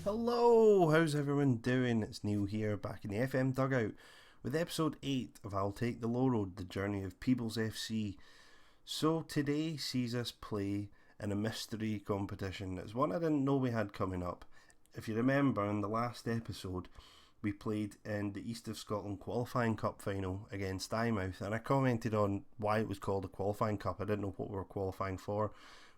Hello, how's everyone doing? It's Neil here, back in the FM Dugout, with episode 8 of I'll Take the Low Road, the journey of Peebles FC. So today sees us play in a mystery competition. It's one I didn't know we had coming up. If you remember, in the last episode, we played in the East of Scotland qualifying cup final against Eyemouth, and I commented on why it was called a qualifying cup. I didn't know what we were qualifying for.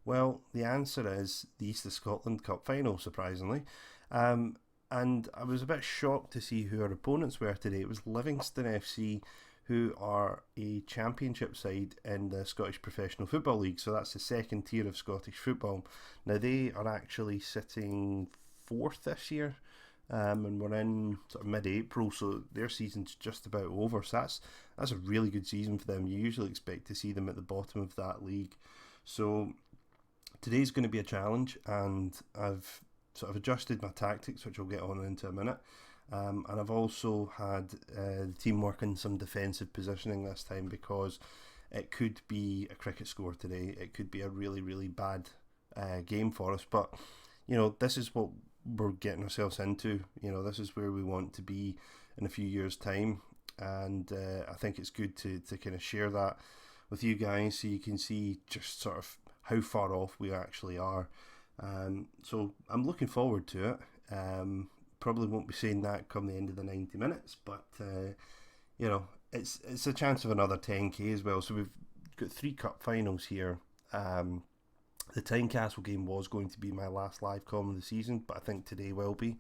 Well, the answer is the East of Scotland Cup final, surprisingly. And I was a bit shocked to see who our opponents were today. It was Livingston FC, who are a championship side in the Scottish Professional Football League. So that's the second tier of Scottish football. Now, they are actually sitting fourth this year. And we're in sort of mid-April, so their season's just about over. So that's a really good season for them. You usually expect to see them at the bottom of that league. So today's going to be a challenge, and I've sort of adjusted my tactics, which I'll get on into a minute. And I've also had the team working some defensive positioning this time, because it could be a cricket score today. It could be a really, really bad game for us. But, you know, this is what we're getting ourselves into. You know, this is where we want to be in a few years' time. And I think it's good to kind of share that with you guys, so you can see just sort of how far off we actually are. So I'm looking forward to it. Probably won't be saying that come the end of the 90 minutes, but you know, it's a chance of another 10k as well. So we've got 3 cup finals here. The Tynecastle game was going to be my last live comm of the season, but I think today will be.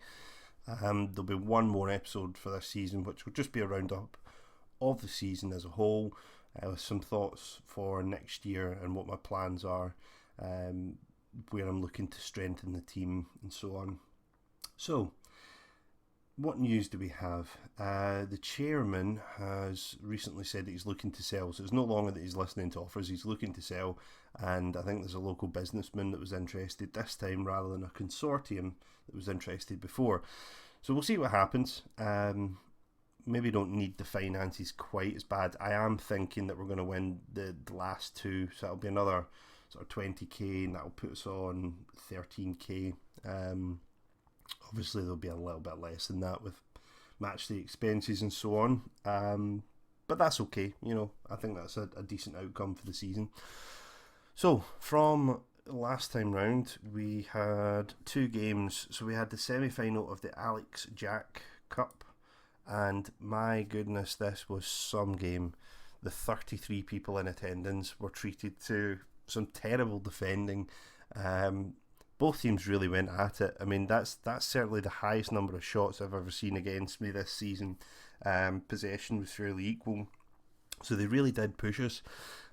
There'll be one more episode for this season, which will just be a roundup of the season as a whole, with some thoughts for next year and what my plans are, where I'm looking to strengthen the team and so on. So, what news do we have? The chairman has recently said that he's looking to sell, so it's no longer that he's listening to offers, he's looking to sell, and I think there's a local businessman that was interested this time rather than a consortium that was interested before. So we'll see what happens. Maybe don't need the finances quite as bad. I am thinking that we're going to win the last 2, so it'll be another sort of 20k, and that'll put us on 13k. Obviously there'll be a little bit less than that with match day expenses and so on, but that's okay. You know, I think that's a decent outcome for the season. So from last time round, we had 2 games. So we had the semi-final of the Alex Jack Cup, and my goodness, this was some game. The 33 people in attendance were treated to some terrible defending. Both teams really went at it. I mean, that's certainly the highest number of shots I've ever seen against me this season. Possession was fairly equal, so they really did push us.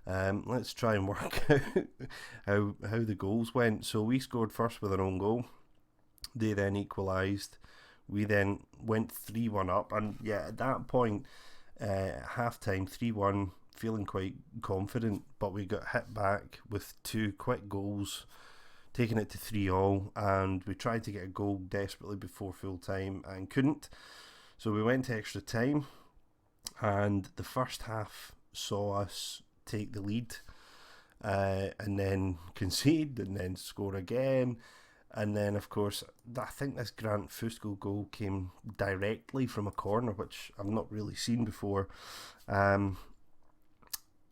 Let's try and work out how the goals went. So we scored first with our own goal. They then equalised. We then went 3-1 up, and yeah, at that point, half time, 3-1, feeling quite confident, but we got hit back with 2 quick goals, taking it to 3-3, and we tried to get a goal desperately before full time and couldn't. So we went to extra time, and the first half saw us take the lead, and then concede, and then score again. And then, of course, I think this Grant Fusco goal came directly from a corner, which I've not really seen before. And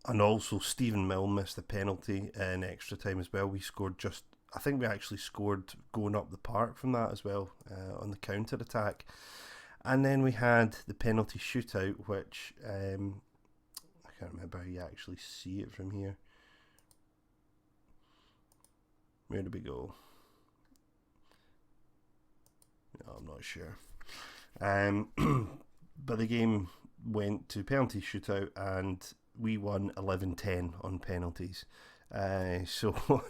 also, Stephen Milne missed a penalty in extra time as well. We scored I think we actually scored going up the park from that as well, on the counter-attack. And then we had the penalty shootout, which I can't remember how you actually see it from here. Where did we go? No, I'm not sure. But the game went to penalty shootout, and we won 11-10 on penalties. So,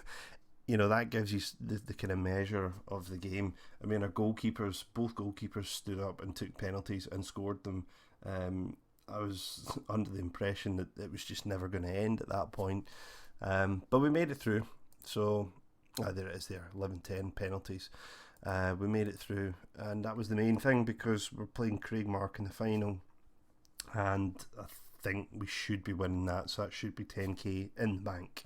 you know, that gives you the kind of measure of the game. I mean, both goalkeepers stood up and took penalties and scored them. I was under the impression that it was just never going to end at that point. But we made it through. So, there it is there, 11-10 penalties. We made it through, and that was the main thing, because we're playing Craigmark in the final, and I think we should be winning that, so that should be 10k in the bank.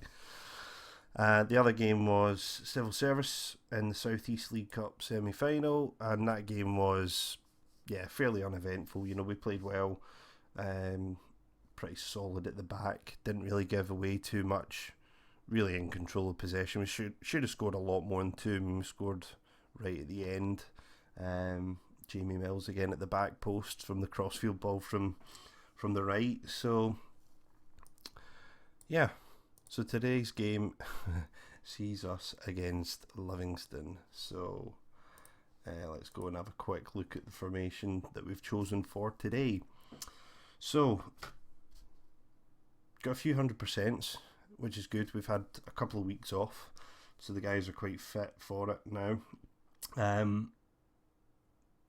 The other game was Civil Service in the South East League Cup semi-final, and that game was, fairly uneventful. We played well, pretty solid at the back, didn't really give away too much, really in control of possession. We should have scored a lot more than two. We scored right at the end. Jamie Mills again at the back post from the crossfield ball from the right. So today's game sees us against Livingston. So let's go and have a quick look at the formation that we've chosen for today. So got a few 100%, which is good. We've had a couple of weeks off, so the guys are quite fit for it now.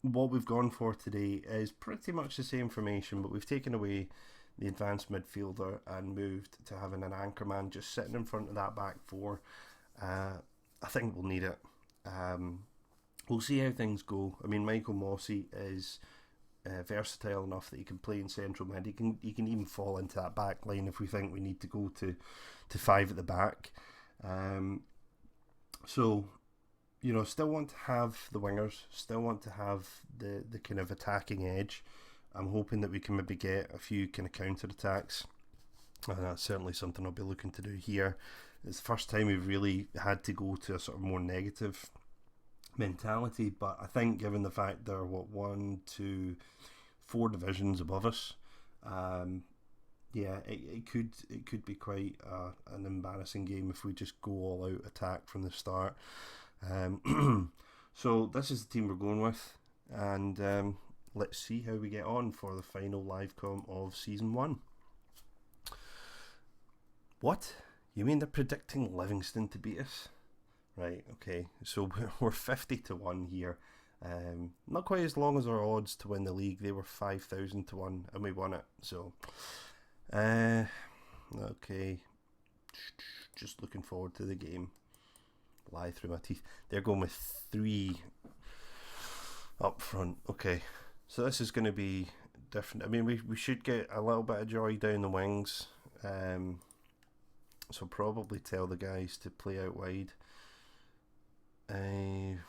What we've gone for today is pretty much the same formation, but we've taken away the advanced midfielder and moved to having an anchor man just sitting in front of that back four. I think we'll need it. We'll see how things go. I mean, Michael Mossy is versatile enough that he can play in central mid. He can even fall into that back line if we think we need to go to five at the back. Still want to have the wingers, still want to have the kind of attacking edge. I'm hoping that we can maybe get a few kind of counter-attacks. And that's certainly something I'll be looking to do here. It's the first time we've really had to go to a sort of more negative mentality, but I think given the fact there are 1, 2, 4 divisions above us, it could be quite an embarrassing game if we just go all out attack from the start. So this is the team we're going with, and let's see how we get on for the final live com of season 1. What? You mean they're predicting Livingston to beat us? Right, okay, so we're 50-1 here. Not quite as long as our odds to win the league. They were 5,000-1 and we won it. So okay, just looking forward to the game. Lie through my teeth. They're going with 3 up front. Okay, so this is going to be different. I mean, we should get a little bit of joy down the wings. So probably tell the guys to play out wide. I'm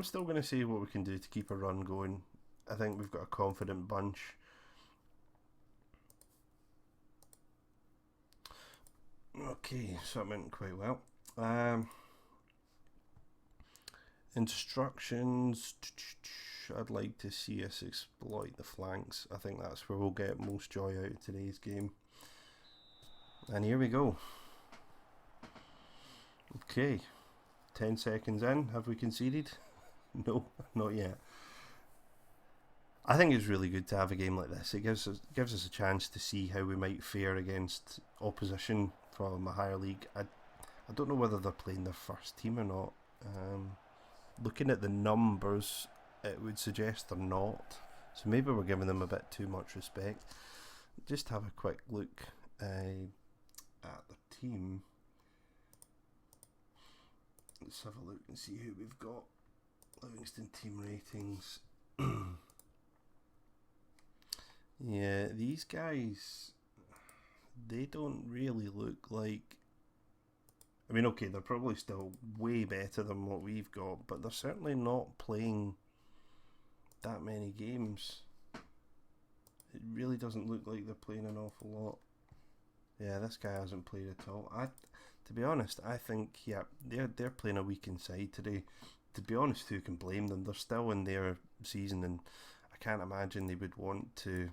still going to see what we can do to keep a run going. I think we've got a confident bunch. Okay, so that went quite well. Instructions. I'd like to see us exploit the flanks. I think that's where we'll get most joy out of today's game. And here we go. Okay, 10 seconds in. Have we conceded? No, not yet. I think it's really good to have a game like this. It gives us a chance to see how we might fare against opposition from a higher league. I don't know whether they're playing their first team or not. Looking at the numbers, it would suggest they're not. So maybe we're giving them a bit too much respect. Just have a quick look at the team. Let's have a look and see who we've got. Livingston team ratings. Yeah, these guys, they don't really look like... I mean, okay, they're probably still way better than what we've got, but they're certainly not playing that many games. It really doesn't look like they're playing an awful lot. Yeah, this guy hasn't played at all. To be honest, I think, they're playing a weekend side today. To be honest, who can blame them? They're still in their season, and I can't imagine they would want to...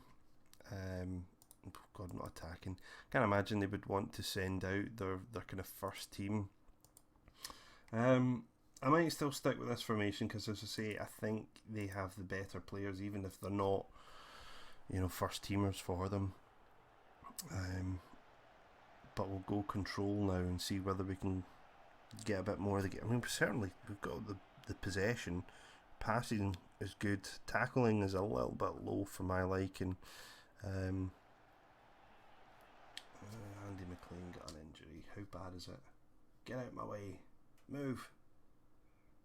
God, not attacking. Can't imagine they would want to send out their kind of first team. I might still stick with this formation because, as I say, I think they have the better players, even if they're not, first teamers for them. But we'll go control now and see whether we can get a bit more of the game. I mean, we've got the possession. Passing is good. Tackling is a little bit low for my liking. Andy McLean got an injury. How bad is it? Get out of my way. Move.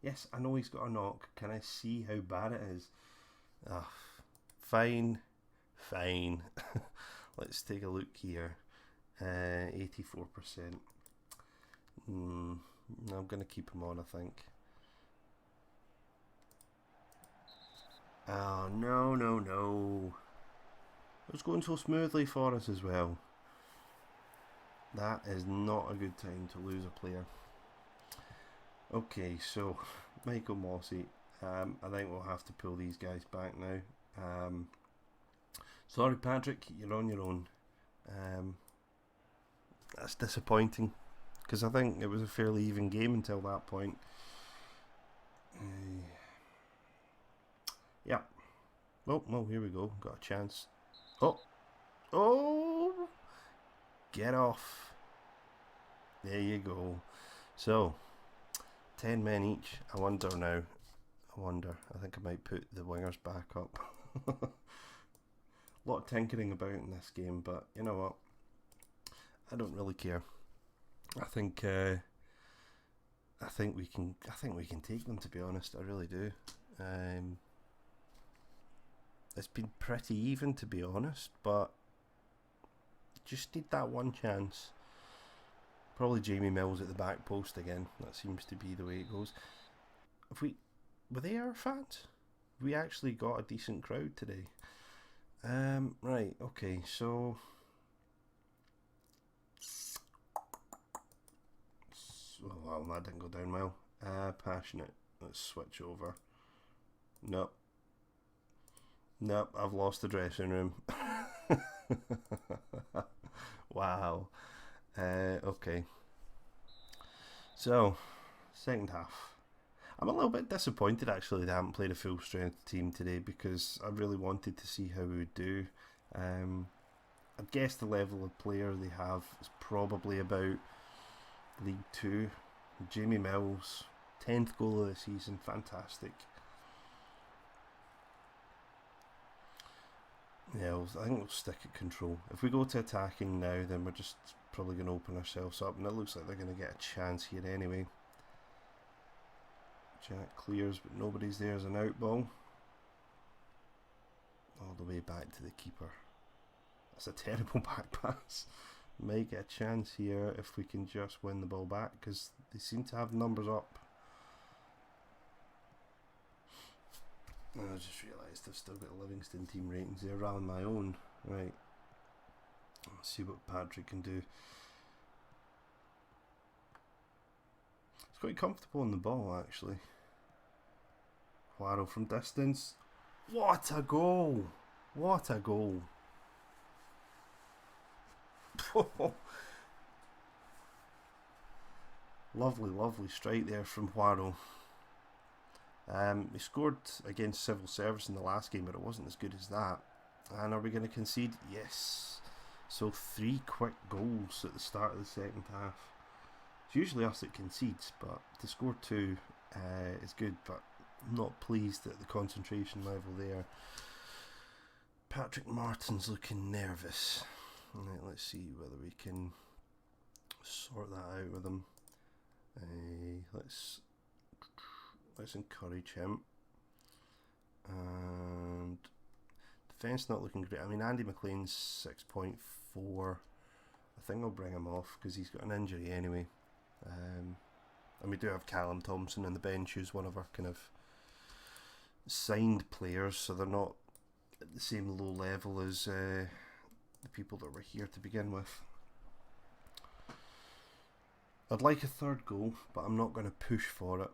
Yes, I know he's got a knock. Can I see how bad it is? Fine. Let's take a look here. 84%. I'm going to keep him on, I think. Oh, no. It was going so smoothly for us as well. That is not a good time to lose a player. Okay, so Michael Mossy. I think we'll have to pull these guys back now. Sorry, Patrick, you're on your own. That's disappointing, because I think it was a fairly even game until that point. Yeah. Well, here we go. Got a chance. Oh! Get off. There you go. So, 10 men each. I wonder now. I think I might put the wingers back up. A lot of tinkering about in this game, but you know what? I don't really care. I think we can take them, to be honest. I really do. It's been pretty even, to be honest, but just need that one chance. Probably Jamie Mills at the back post again. That seems to be the way it goes. Were they our fans? We actually got a decent crowd today. Right, okay, so well, that didn't go down well. Passionate. Let's switch over. Nope, I've lost the dressing room. Wow. Okay. So, second half. I'm a little bit disappointed actually they haven't played a full strength team today, because I really wanted to see how we would do. I guess the level of player they have is probably about League 2. Jamie Mills, 10th goal of the season, fantastic. Yeah, I think we'll stick at control. If we go to attacking now, then we're just probably going to open ourselves up, and it looks like they're going to get a chance here anyway. Jack clears, but nobody's there as an out ball. All the way back to the keeper. That's a terrible back pass. Might get a chance here if we can just win the ball back, because they seem to have numbers up. I just realised I've still got Livingston team ratings there rather than my own. Right. Let's see what Patrick can do. He's quite comfortable on the ball, actually. Juaro from distance. What a goal! What a goal! Lovely strike there from Juaro. He scored against Civil Service in the last game, but it wasn't as good as that. And are we going to concede? Yes. So 3 quick goals at the start of the second half. It's usually us that concedes, but to score 2 is good, but I'm not pleased at the concentration level there. Patrick Martin's looking nervous. Right, let's see whether we can sort that out with him. Let's encourage him. And defence not looking great. I mean, Andy McLean's 6.4. I think I'll bring him off because he's got an injury anyway. And we do have Callum Thompson on the bench, who's one of our kind of signed players, so they're not at the same low level as the people that were here to begin with. I'd like a third goal, but I'm not going to push for it.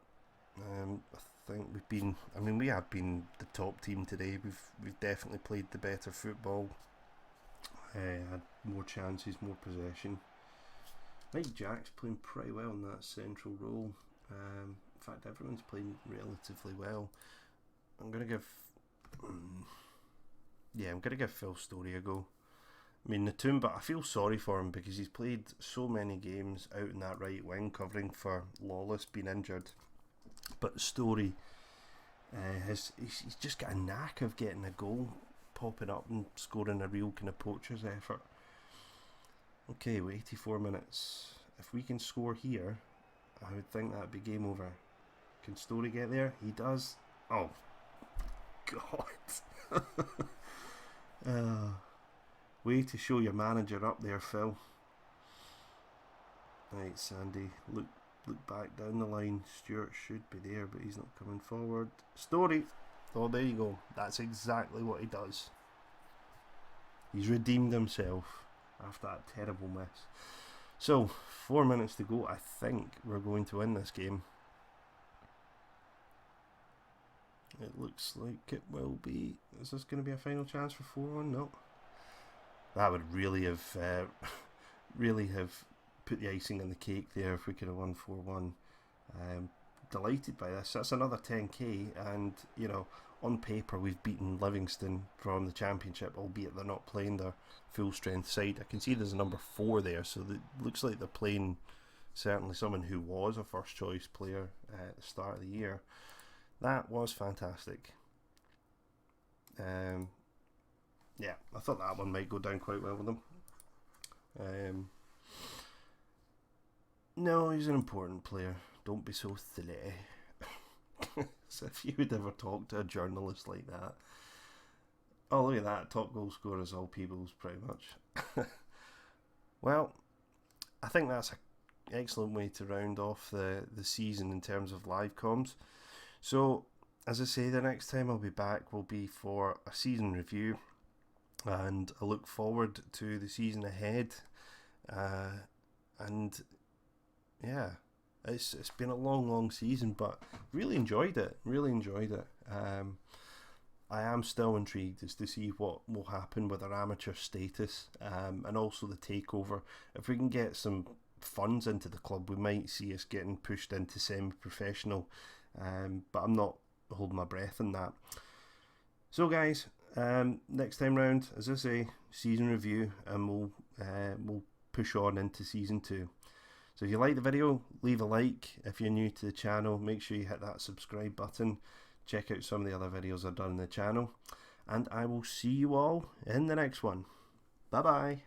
I think we have been the top team today. We've definitely played the better football. Had more chances, more possession. Mike Jack's playing pretty well in that central role. In fact, everyone's playing relatively well. I'm gonna give Phil Story a go. I mean, Natumba, I feel sorry for him because he's played so many games out in that right wing, covering for Lawless being injured. But Story, he's just got a knack of getting a goal, popping up and scoring a real kind of poacher's effort. Okay, with 84 minutes. If we can score here, I would think that'd be game over. Can Story get there? He does. Oh, God. Way to show your manager up there, Phil. Right, Sandy, look back down the line. Stewart should be there, but he's not coming forward. Story. Oh, there you go. That's exactly what he does. He's redeemed himself after that terrible miss. So, 4 minutes to go. I think we're going to win this game. It looks like it will be. Is this going to be a final chance for 4-1? No. That would really have put the icing on the cake there if we could have won 4-1. Delighted by this. That's another 10k, and you know, on paper we've beaten Livingston from the Championship, albeit they're not playing their full strength side. I can see there's a number 4 there, so it looks like they're playing certainly someone who was a first choice player at the start of the year. That was fantastic. Yeah, I thought that one might go down quite well with them. No, he's an important player. Don't be so silly. As if you would ever talk to a journalist like that. Oh, look at that. Top goal scorer is all Peebles, pretty much. Well, I think that's an excellent way to round off the season in terms of live comms. So, as I say, the next time I'll be back will be for a season review. And I look forward to the season ahead. And yeah, it's been a long season, but really enjoyed it. I am still intrigued as to see what will happen with our amateur status, and also the takeover. If we can get some funds into the club, we might see us getting pushed into semi-professional, but I'm not holding my breath on that. So guys, next time round, as I say, season review, and we'll push on into season 2. So if you like the video, leave a like. If you're new to the channel, make sure you hit that subscribe button. Check out some of the other videos I've done on the channel. And I will see you all in the next one. Bye bye.